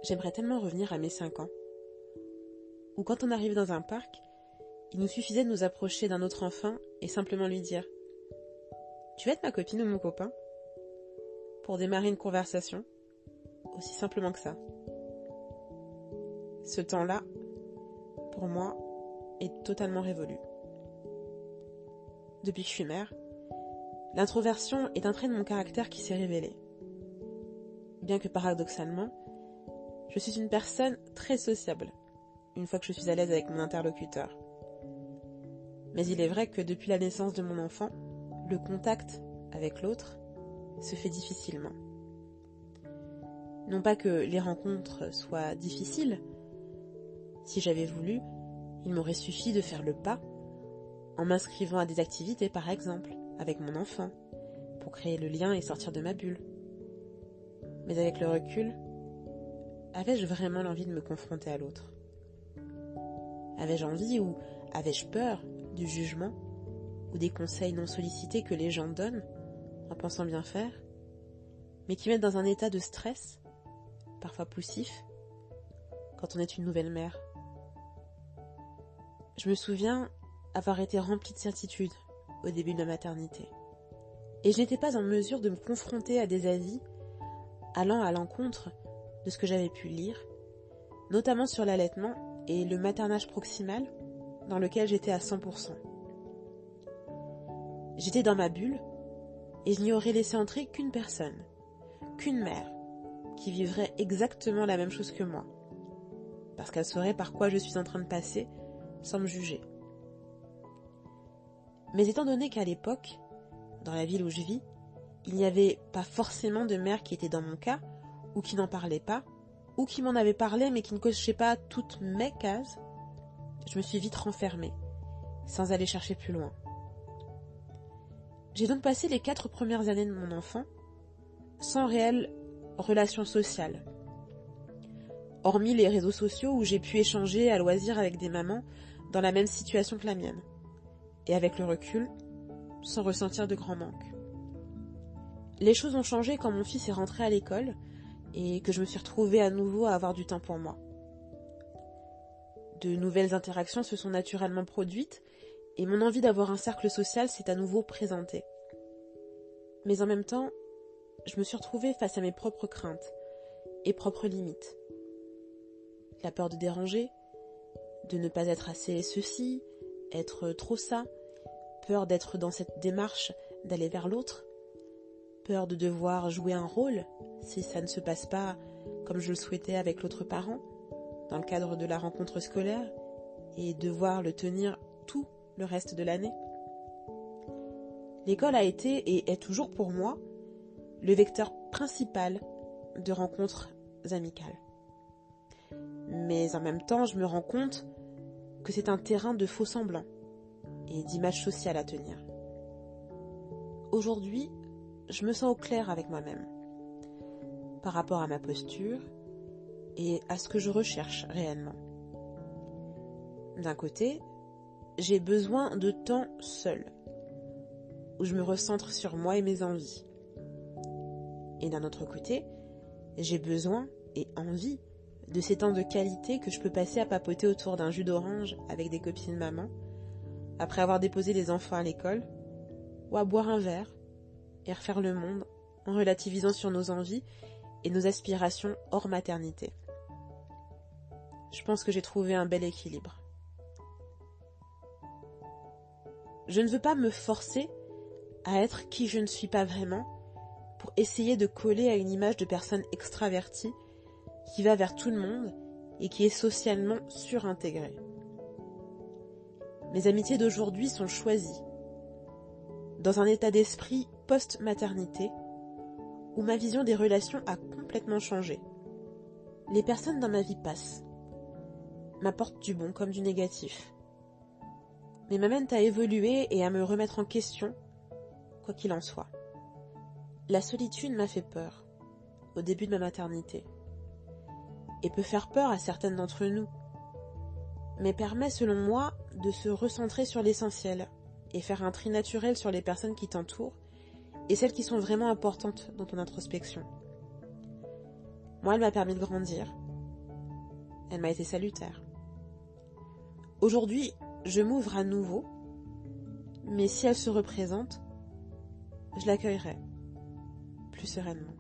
J'aimerais tellement revenir à mes 5 ans, où quand on arrivait dans un parc, il nous suffisait de nous approcher d'un autre enfant et simplement lui dire « Tu veux être ma copine ou mon copain ?» pour démarrer une conversation, aussi simplement que ça. Ce temps-là, pour moi, est totalement révolu. Depuis que je suis mère, l'introversion est un trait de mon caractère qui s'est révélé. Bien que paradoxalement, je suis une personne très sociable, une fois que je suis à l'aise avec mon interlocuteur. Mais il est vrai que depuis la naissance de mon enfant, le contact avec l'autre se fait difficilement. Non pas que les rencontres soient difficiles. Si j'avais voulu, il m'aurait suffi de faire le pas en m'inscrivant à des activités par exemple, avec mon enfant, pour créer le lien et sortir de ma bulle. Mais avec le recul, avais-je vraiment l'envie de me confronter à l'autre ? Avais-je envie ou avais-je peur du jugement ou des conseils non sollicités que les gens donnent en pensant bien faire, mais qui mettent dans un état de stress, parfois poussif, quand on est une nouvelle mère ? Je me souviens avoir été remplie de certitude au début de ma maternité. Et je n'étais pas en mesure de me confronter à des avis allant à l'encontre de ce que j'avais pu lire, notamment sur l'allaitement et le maternage proximal dans lequel j'étais à 100%. J'étais dans ma bulle et je n'y aurais laissé entrer qu'une personne, qu'une mère, qui vivrait exactement la même chose que moi, parce qu'elle saurait par quoi je suis en train de passer sans me juger. Mais étant donné qu'à l'époque, dans la ville où je vis, il n'y avait pas forcément de mère qui était dans mon cas, ou qui n'en parlait pas, ou qui m'en avait parlé mais qui ne cochait pas toutes mes cases, je me suis vite renfermée, sans aller chercher plus loin. J'ai donc passé les 4 premières années de mon enfant sans réelle relation sociale, hormis les réseaux sociaux où j'ai pu échanger à loisir avec des mamans dans la même situation que la mienne, et avec le recul, sans ressentir de grand manque. Les choses ont changé quand mon fils est rentré à l'école et que je me suis retrouvée à nouveau à avoir du temps pour moi. De nouvelles interactions se sont naturellement produites et mon envie d'avoir un cercle social s'est à nouveau présentée. Mais en même temps, je me suis retrouvée face à mes propres craintes et propres limites. La peur de déranger, de ne pas être assez ceci, être trop ça, peur d'être dans cette démarche d'aller vers l'autre, peur de devoir jouer un rôle si ça ne se passe pas comme je le souhaitais avec l'autre parent, dans le cadre de la rencontre scolaire, et devoir le tenir tout le reste de l'année. L'école a été et est toujours pour moi le vecteur principal de rencontres amicales. Mais en même temps, je me rends compte que c'est un terrain de faux semblants et d'image sociale à tenir. Aujourd'hui, je me sens au clair avec moi-même, par rapport à ma posture et à ce que je recherche réellement. D'un côté, j'ai besoin de temps seul, où je me recentre sur moi et mes envies. Et d'un autre côté, j'ai besoin et envie de ces temps de qualité que je peux passer à papoter autour d'un jus d'orange avec des copines maman, après avoir déposé les enfants à l'école, ou à boire un verre et refaire le monde en relativisant sur nos envies et nos aspirations hors maternité. Je pense que j'ai trouvé un bel équilibre. Je ne veux pas me forcer à être qui je ne suis pas vraiment pour essayer de coller à une image de personne extravertie qui va vers tout le monde et qui est socialement surintégrée. Mes amitiés d'aujourd'hui sont choisies, dans un état d'esprit post-maternité, où ma vision des relations a complètement changé. Les personnes dans ma vie passent, m'apportent du bon comme du négatif, mais m'amènent à évoluer et à me remettre en question, quoi qu'il en soit. La solitude m'a fait peur, au début de ma maternité, et peut faire peur à certaines d'entre nous, mais permet selon moi de se recentrer sur l'essentiel et faire un tri naturel sur les personnes qui t'entourent et celles qui sont vraiment importantes dans ton introspection. Moi, elle m'a permis de grandir, Elle m'a été salutaire. Aujourd'hui, je m'ouvre à nouveau, mais si elle se représente, je l'accueillerai plus sereinement.